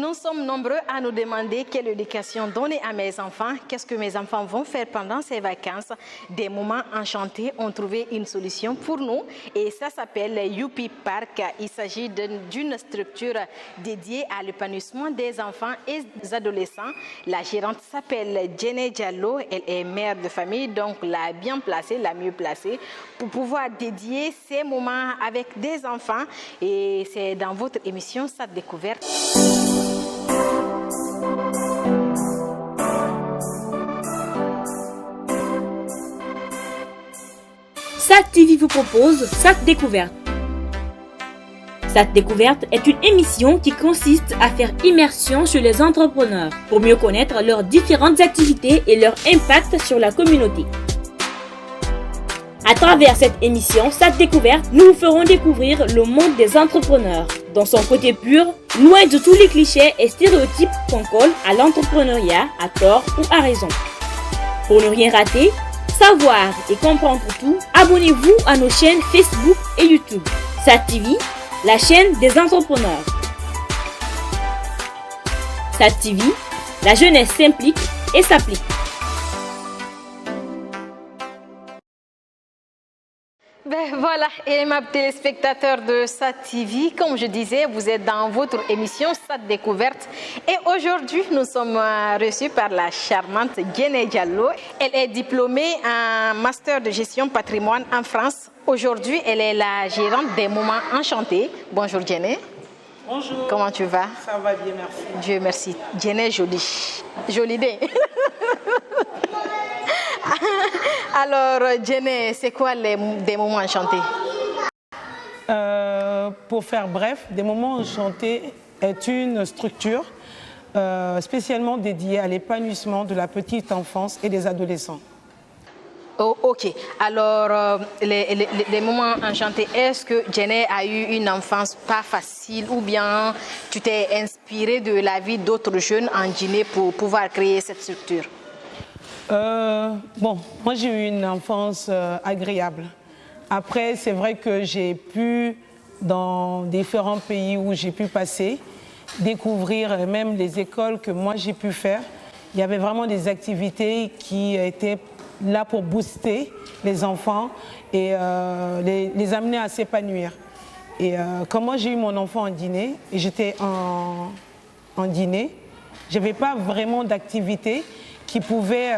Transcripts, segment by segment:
Nous sommes nombreux à nous demander quelle éducation donner à mes enfants, qu'est-ce que mes enfants vont faire pendant ces vacances. Des moments enchantés ont trouvé une solution pour nous et ça s'appelle Youpi Park. Il s'agit d'une structure dédiée à l'épanouissement des enfants et des adolescents. La gérante s'appelle Jenny Diallo, elle est mère de famille, donc la bien placée, la mieux placée pour pouvoir dédier ces moments avec des enfants. Et c'est dans votre émission SAT Découverte. SAT TV vous propose SAT Découverte. SAT Découverte est une émission qui consiste à faire immersion sur les entrepreneurs pour mieux connaître leurs différentes activités et leur impact sur la communauté. À travers cette émission SAT Découverte, nous vous ferons découvrir le monde des entrepreneurs dans son côté pur, loin de tous les clichés et stéréotypes qu'on colle à l'entrepreneuriat à tort ou à raison. Pour ne rien rater, savoir et comprendre tout, abonnez-vous à nos chaînes Facebook et YouTube. SAT TV, la chaîne des entrepreneurs. SAT TV, la jeunesse s'implique et s'applique. Ben voilà, et mes téléspectateurs de SAT TV, comme je disais, vous êtes dans votre émission SAT Découverte. Et aujourd'hui, nous sommes reçus par la charmante Jenny Diallo. Elle est diplômée en master de gestion patrimoine en France. Aujourd'hui, elle est la gérante des Moments Enchantés. Bonjour Jenny. Bonjour. Comment tu vas? Ça va bien, merci. Dieu merci. Jenny jolie. Jolie idée. Alors, Jenny, c'est quoi des moments enchantés? Pour faire bref, des moments enchantés est une structure spécialement dédiée à l'épanouissement de la petite enfance et des adolescents. Oh, ok. Alors, les moments enchantés, est-ce que Jenny a eu une enfance pas facile ou bien tu t'es inspiré de la vie d'autres jeunes en Guinée pour pouvoir créer cette structure? Bon, moi j'ai eu une enfance agréable. Après, c'est vrai que j'ai pu, dans différents pays où j'ai pu passer, découvrir même les écoles que moi j'ai pu faire. Il y avait vraiment des activités qui étaient là pour booster les enfants et les amener à s'épanouir. Et quand moi j'ai eu mon enfant en Guinée, et j'étais en Guinée, je n'avais pas vraiment d'activité qui pouvait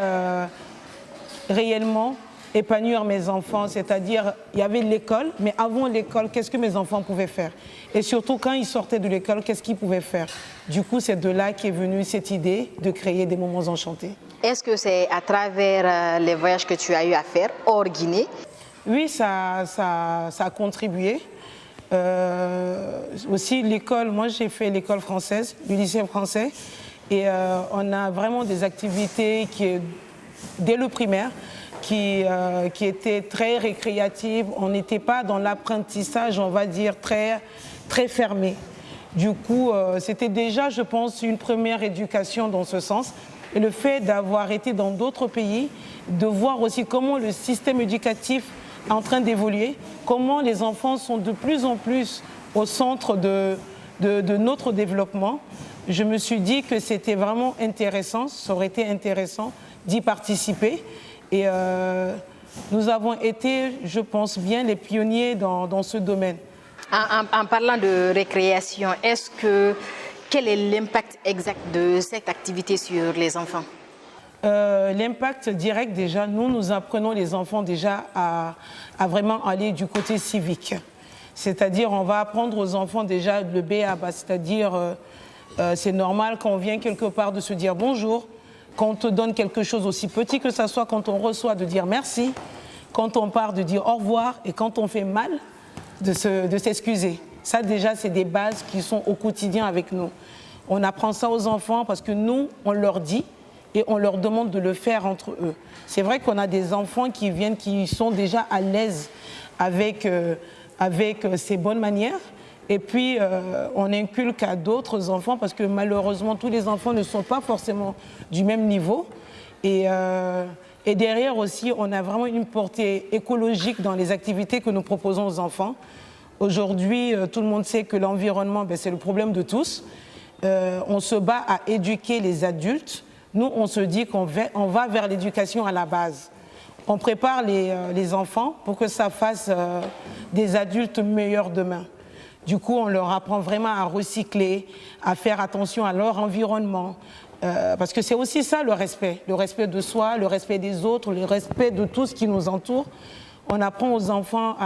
réellement épanouir mes enfants, c'est-à-dire il y avait l'école, mais avant l'école, qu'est-ce que mes enfants pouvaient faire? Et surtout quand ils sortaient de l'école, qu'est-ce qu'ils pouvaient faire? Du coup, c'est de là qu'est venue cette idée de créer des moments enchantés. Est-ce que c'est à travers les voyages que tu as eu à faire hors Guinée? Oui, ça a contribué. Aussi l'école, moi j'ai fait l'école française, le lycée français. Et on a vraiment des activités dès le primaire qui étaient très récréatives. On n'était pas dans l'apprentissage, on va dire, très fermé. Du coup, c'était déjà, je pense, une première éducation dans ce sens. Et le fait d'avoir été dans d'autres pays, de voir aussi comment le système éducatif est en train d'évoluer, comment les enfants sont de plus en plus au centre de notre développement. Je me suis dit que c'était vraiment intéressant, ça aurait été intéressant d'y participer. Et nous avons été, je pense bien, les pionniers dans ce domaine. En parlant de récréation, quel est l'impact exact de cette activité sur les enfants? L'impact direct, déjà, nous apprenons les enfants déjà à vraiment aller du côté civique. C'est-à-dire, on va apprendre aux enfants déjà le B à bas, c'est-à-dire... c'est normal quand on vient quelque part de se dire bonjour, quand on te donne quelque chose aussi petit que ça soit, quand on reçoit de dire merci, quand on part de dire au revoir et quand on fait mal de s'excuser. Ça déjà c'est des bases qui sont au quotidien avec nous. On apprend ça aux enfants parce que nous on leur dit et on leur demande de le faire entre eux. C'est vrai qu'on a des enfants qui viennent, qui sont déjà à l'aise avec ces bonnes manières. Et puis, on inculque à d'autres enfants parce que malheureusement, tous les enfants ne sont pas forcément du même niveau. Et derrière aussi, on a vraiment une portée écologique dans les activités que nous proposons aux enfants. Aujourd'hui, tout le monde sait que l'environnement, c'est le problème de tous. on se bat à éduquer les adultes. Nous, on se dit qu'on va vers l'éducation à la base. On prépare les enfants pour que ça fasse des adultes meilleurs demain. Du coup, on leur apprend vraiment à recycler, à faire attention à leur environnement. Parce que c'est aussi ça le respect de soi, le respect des autres, le respect de tout ce qui nous entoure. On apprend aux enfants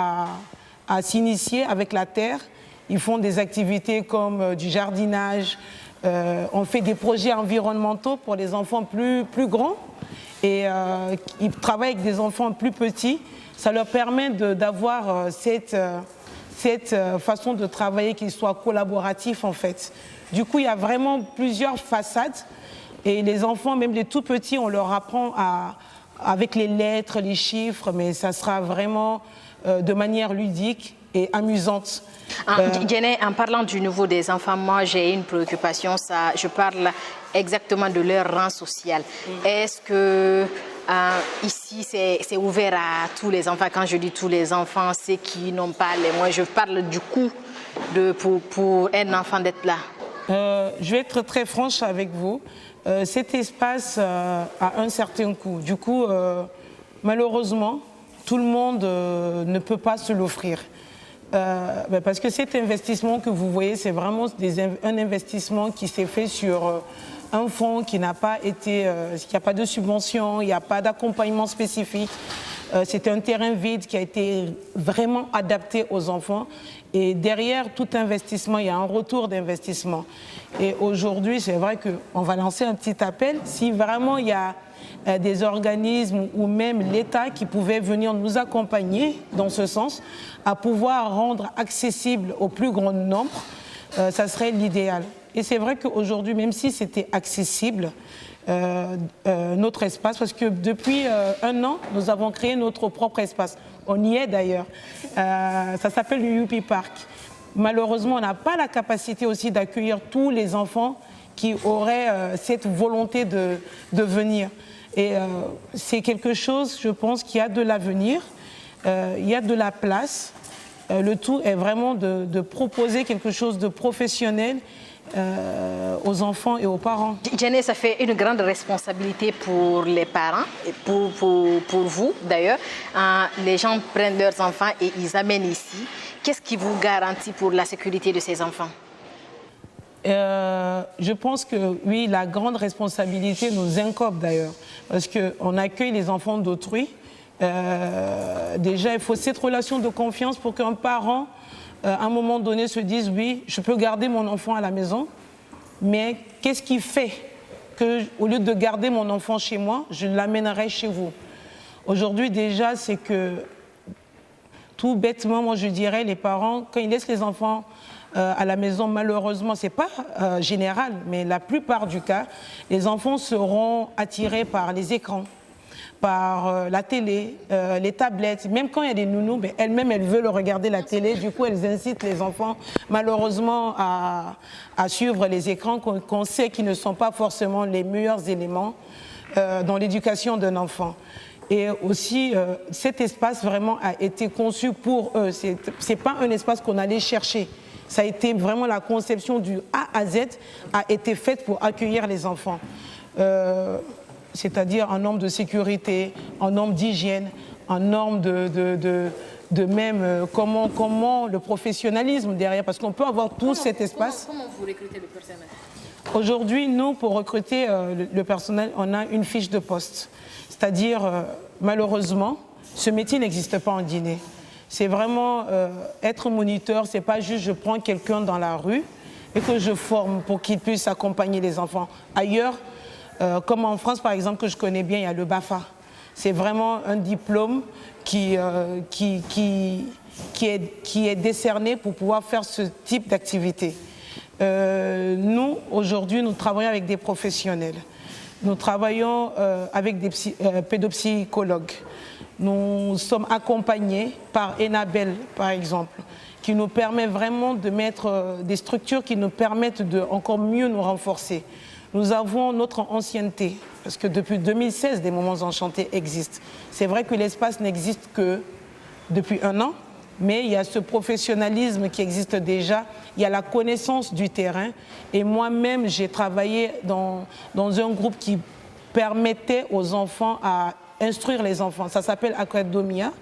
à s'initier avec la terre. Ils font des activités comme du jardinage. On fait des projets environnementaux pour les enfants plus grands. Et ils travaillent avec des enfants plus petits. Ça leur permet d'avoir cette façon de travailler qui soit collaboratif en fait. Du coup, il y a vraiment plusieurs façades. Et les enfants, même les tout petits, on leur apprend avec les lettres, les chiffres, mais ça sera vraiment de manière ludique et amusante. Djenné, en parlant du niveau des enfants, moi j'ai une préoccupation, je parle exactement de leur rang social. Est-ce que ici c'est ouvert à tous les enfants? Quand je dis tous les enfants, c'est qui n'ont pas les moyens. Je parle du coût pour un enfant d'être là. Je vais être très franche avec vous. Cet espace a un certain coût. Du coup, malheureusement, tout le monde ne peut pas se l'offrir. Parce que cet investissement que vous voyez, c'est vraiment un investissement qui s'est fait sur un fonds qui n'a pas été, il n'y a pas de subvention, il n'y a pas d'accompagnement spécifique. C'est un terrain vide qui a été vraiment adapté aux enfants. Et derrière tout investissement, il y a un retour d'investissement. Et aujourd'hui, c'est vrai qu'on va lancer un petit appel. Si vraiment il y a des organismes ou même l'État qui pouvaient venir nous accompagner dans ce sens, à pouvoir rendre accessible au plus grand nombre, ça serait l'idéal. Et c'est vrai qu'aujourd'hui, même si c'était accessible, notre espace, parce que depuis 1 an, nous avons créé notre propre espace. On y est d'ailleurs. Ça s'appelle le Youpi Park. Malheureusement, on n'a pas la capacité aussi d'accueillir tous les enfants qui auraient cette volonté de venir. Et c'est quelque chose, je pense, qui a de l'avenir. Il y a de la place. Le tout est vraiment de proposer quelque chose de professionnel aux enfants et aux parents. Djenné, ça fait une grande responsabilité pour les parents et pour vous d'ailleurs. Les gens prennent leurs enfants et ils amènent ici. Qu'est-ce qui vous garantit pour la sécurité de ces enfants? Je pense que oui, la grande responsabilité nous incombe d'ailleurs, parce qu'on accueille les enfants d'autrui. Déjà, il faut cette relation de confiance pour qu'un parent, à un moment donné, se dise oui, je peux garder mon enfant à la maison, mais qu'est-ce qui fait qu'au lieu de garder mon enfant chez moi, je l'amènerai chez vous? Aujourd'hui, déjà, c'est que tout bêtement, moi je dirais, les parents, quand ils laissent les enfants à la maison, malheureusement, ce n'est pas général, mais la plupart du cas, les enfants seront attirés par les écrans, par la télé, les tablettes. Même quand il y a des nounous, elles-mêmes, elles veulent regarder la télé. Du coup, elles incitent les enfants, malheureusement, à suivre les écrans qu'on sait qu'ils ne sont pas forcément les meilleurs éléments dans l'éducation d'un enfant. Et aussi, cet espace vraiment a été conçu pour eux. Ce n'est pas un espace qu'on allait chercher. Ça a été vraiment la conception du A à Z a été faite pour accueillir les enfants. C'est-à-dire en normes de sécurité, en normes d'hygiène, en normes de même comment le professionnalisme derrière, parce qu'on peut avoir tout cet espace. Comment vous recrutez le personnel? Aujourd'hui, nous, pour recruter le personnel, on a une fiche de poste. C'est-à-dire, malheureusement, ce métier n'existe pas en Guinée. C'est vraiment être moniteur, c'est pas juste je prends quelqu'un dans la rue et que je forme pour qu'il puisse accompagner les enfants. Ailleurs, comme en France par exemple, que je connais bien, il y a le BAFA. C'est vraiment un diplôme qui est décerné pour pouvoir faire ce type d'activité. Nous, aujourd'hui, nous travaillons avec des professionnels. Nous travaillons avec des pédopsychologues. Nous sommes accompagnés par Enabel, par exemple, qui nous permet vraiment de mettre des structures qui nous permettent de encore mieux nous renforcer. Nous avons notre ancienneté, parce que depuis 2016, des moments enchantés existent. C'est vrai que l'espace n'existe que depuis 1 an, mais il y a ce professionnalisme qui existe déjà, il y a la connaissance du terrain. Et moi-même, j'ai travaillé dans un groupe qui permettait aux enfants à instruire les enfants. Ça s'appelle Academia,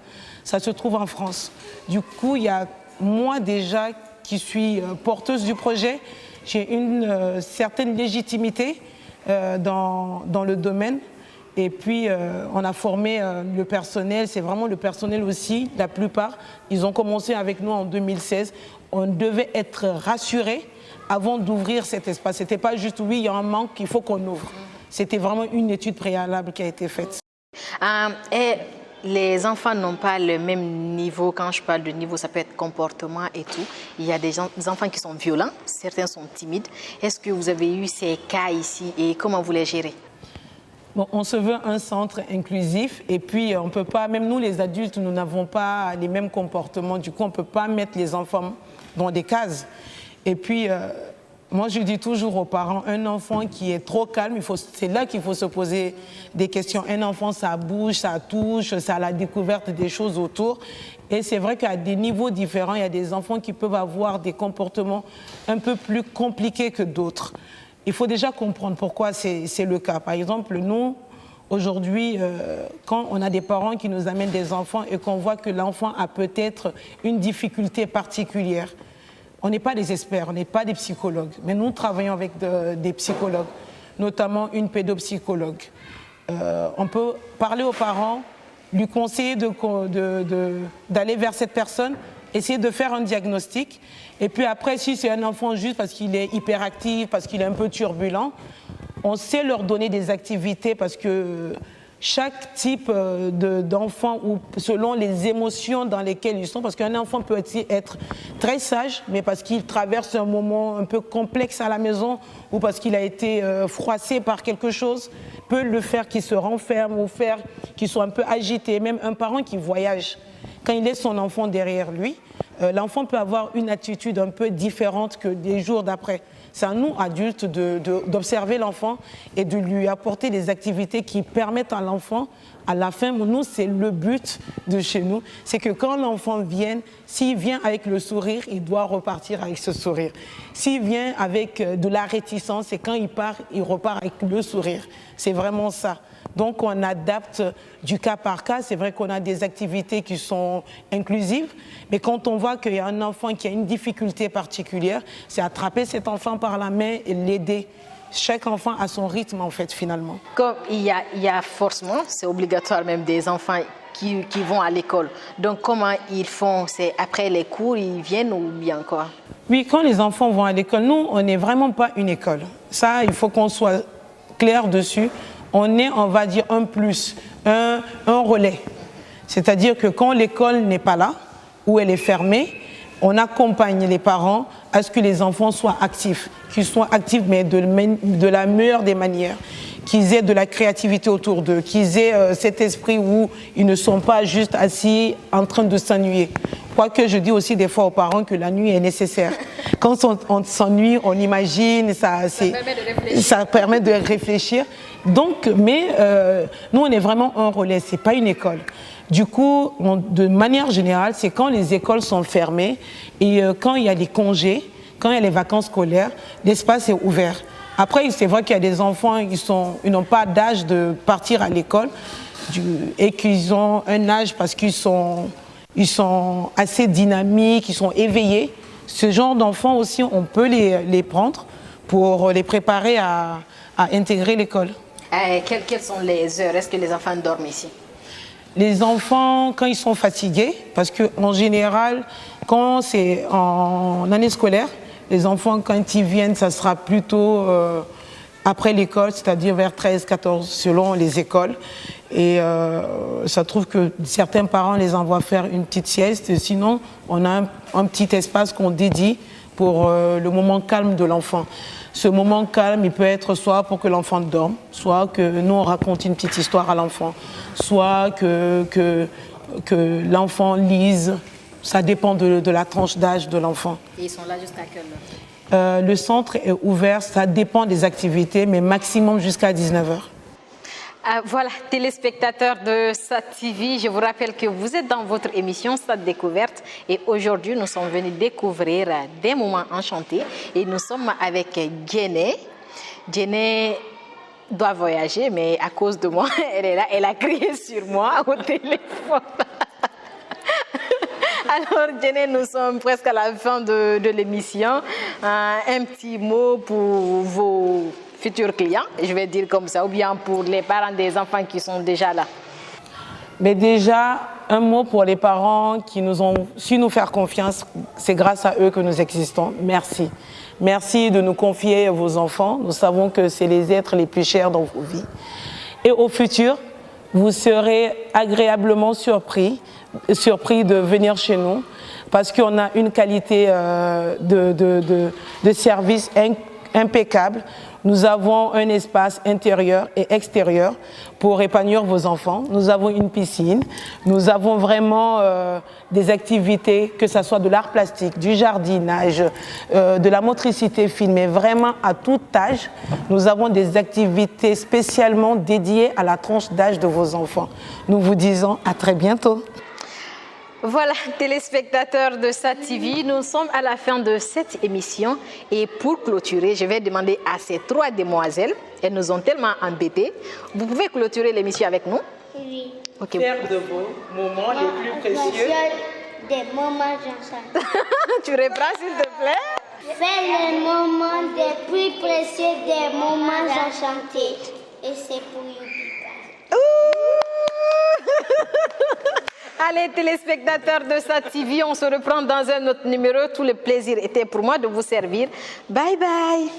ça se trouve en France. Du coup, il y a moi déjà qui suis porteuse du projet, j'ai une certaine légitimité dans le domaine. Et puis, on a formé le personnel, c'est vraiment le personnel aussi, la plupart. Ils ont commencé avec nous en 2016. On devait être rassurés avant d'ouvrir cet espace. Ce n'était pas juste, oui, il y a un manque, il faut qu'on ouvre. C'était vraiment une étude préalable qui a été faite. Et les enfants n'ont pas le même niveau. Quand je parle de niveau, ça peut être comportement et tout. Il y a des enfants qui sont violents, certains sont timides. Est-ce que vous avez eu ces cas ici et comment vous les gérez? Bon, on se veut un centre inclusif et puis on peut pas, même nous les adultes, nous n'avons pas les mêmes comportements. Du coup, on ne peut pas mettre les enfants dans des cases. Et puis, moi je dis toujours aux parents, un enfant qui est trop calme, c'est là qu'il faut se poser des questions. Un enfant, ça bouge, ça touche, ça a la découverte des choses autour. Et c'est vrai qu'à des niveaux différents, il y a des enfants qui peuvent avoir des comportements un peu plus compliqués que d'autres. Il faut déjà comprendre pourquoi c'est le cas. Par exemple, nous, aujourd'hui, quand on a des parents qui nous amènent des enfants et qu'on voit que l'enfant a peut-être une difficulté particulière, on n'est pas des experts, on n'est pas des psychologues, mais nous travaillons avec des psychologues, notamment une pédopsychologue. On peut parler aux parents, lui conseiller d'aller vers cette personne, essayer de faire un diagnostic. Et puis après, si c'est un enfant juste parce qu'il est hyperactif, parce qu'il est un peu turbulent, on sait leur donner des activités parce que chaque type d'enfant, ou selon les émotions dans lesquelles ils sont, parce qu'un enfant peut aussi être très sage, mais parce qu'il traverse un moment un peu complexe à la maison ou parce qu'il a été froissé par quelque chose, peut le faire qu'il se renferme ou faire qu'il soit un peu agité. Même un parent qui voyage, quand il laisse son enfant derrière lui, l'enfant peut avoir une attitude un peu différente que des jours d'après. C'est à nous, adultes, d'observer l'enfant et de lui apporter des activités qui permettent à l'enfant, à la fin, nous, c'est le but de chez nous, c'est que quand l'enfant vient, s'il vient avec le sourire, il doit repartir avec ce sourire. S'il vient avec de la réticence, et quand il part, il repart avec le sourire. C'est vraiment ça. Donc on adapte du cas par cas. C'est vrai qu'on a des activités qui sont inclusives, mais quand on voit qu'il y a un enfant qui a une difficulté particulière, c'est attraper cet enfant par la main et l'aider. Chaque enfant a son rythme en fait finalement. Comme il y a forcément, c'est obligatoire même des enfants qui vont à l'école. Donc comment ils font? C'est après les cours, ils viennent ou bien quoi? Oui, quand les enfants vont à l'école, nous on n'est vraiment pas une école. Ça, il faut qu'on soit clair dessus. On est, on va dire, un plus, un relais. C'est-à-dire que quand l'école n'est pas là, ou elle est fermée, on accompagne les parents à ce que les enfants soient actifs, qu'ils soient actifs mais de la meilleure des manières, qu'ils aient de la créativité autour d'eux, qu'ils aient cet esprit où ils ne sont pas juste assis en train de s'ennuyer. Quoique je dis aussi des fois aux parents que la nuit est nécessaire. Quand on s'ennuie, on imagine, ça permet de réfléchir. Donc, mais nous, on est vraiment un relais, ce n'est pas une école. Du coup, de manière générale, c'est quand les écoles sont fermées et quand il y a des congés, quand il y a les vacances scolaires, l'espace est ouvert. Après, c'est vrai qu'il y a des enfants, ils n'ont pas d'âge de partir à l'école et qu'ils ont un âge parce qu'ils sont assez dynamiques, ils sont éveillés. Ce genre d'enfants aussi, on peut les prendre pour les préparer à intégrer l'école. Quelles sont les heures? Est-ce que les enfants dorment ici? Les enfants, quand ils sont fatigués, parce qu'en général, quand c'est en année scolaire, les enfants, quand ils viennent, ça sera plutôt après l'école, c'est-à-dire vers 13, 14, selon les écoles. Et ça trouve que certains parents les envoient faire une petite sieste. Sinon, on a un petit espace qu'on dédie pour le moment calme de l'enfant. Ce moment calme, il peut être soit pour que l'enfant dorme, soit que nous, on raconte une petite histoire à l'enfant, soit que l'enfant lise. Ça dépend de la tranche d'âge de l'enfant. Et ils sont là jusqu'à quelle heure? Le centre est ouvert, ça dépend des activités, mais maximum jusqu'à 19h. Voilà, téléspectateurs de SAT TV, je vous rappelle que vous êtes dans votre émission SAT Découverte et aujourd'hui nous sommes venus découvrir des moments enchantés et nous sommes avec Djené. Djené doit voyager mais à cause de moi, elle est là, elle a crié sur moi au téléphone. Alors Djené, nous sommes presque à la fin de l'émission. Un petit mot pour vos futurs clients, je vais dire comme ça, ou bien pour les parents des enfants qui sont déjà là. Mais déjà, un mot pour les parents qui nous ont su nous faire confiance. C'est grâce à eux que nous existons. Merci. Merci de nous confier vos enfants. Nous savons que c'est les êtres les plus chers dans vos vies. Et au futur, vous serez agréablement surpris de venir chez nous parce qu'on a une qualité de service impeccable. Nous avons un espace intérieur et extérieur pour épanouir vos enfants. Nous avons une piscine. Nous avons vraiment des activités, que ce soit de l'art plastique, du jardinage, de la motricité fine, mais vraiment à tout âge. Nous avons des activités spécialement dédiées à la tranche d'âge de vos enfants. Nous vous disons à très bientôt. Voilà, téléspectateurs de SAT TV, nous sommes à la fin de cette émission et pour clôturer, je vais demander à ces trois demoiselles, elles nous ont tellement embêtées, vous pouvez clôturer l'émission avec nous? Oui. Okay. Faire de vos moments les plus précieux. Des moments enchantés. Tu reprends s'il te plaît? Faire les moments les plus précieux des moments enchantés. Et c'est pour Yubipa. Allez, téléspectateurs de SAT TV, on se reprend dans un autre numéro. Tout le plaisir était pour moi de vous servir. Bye bye.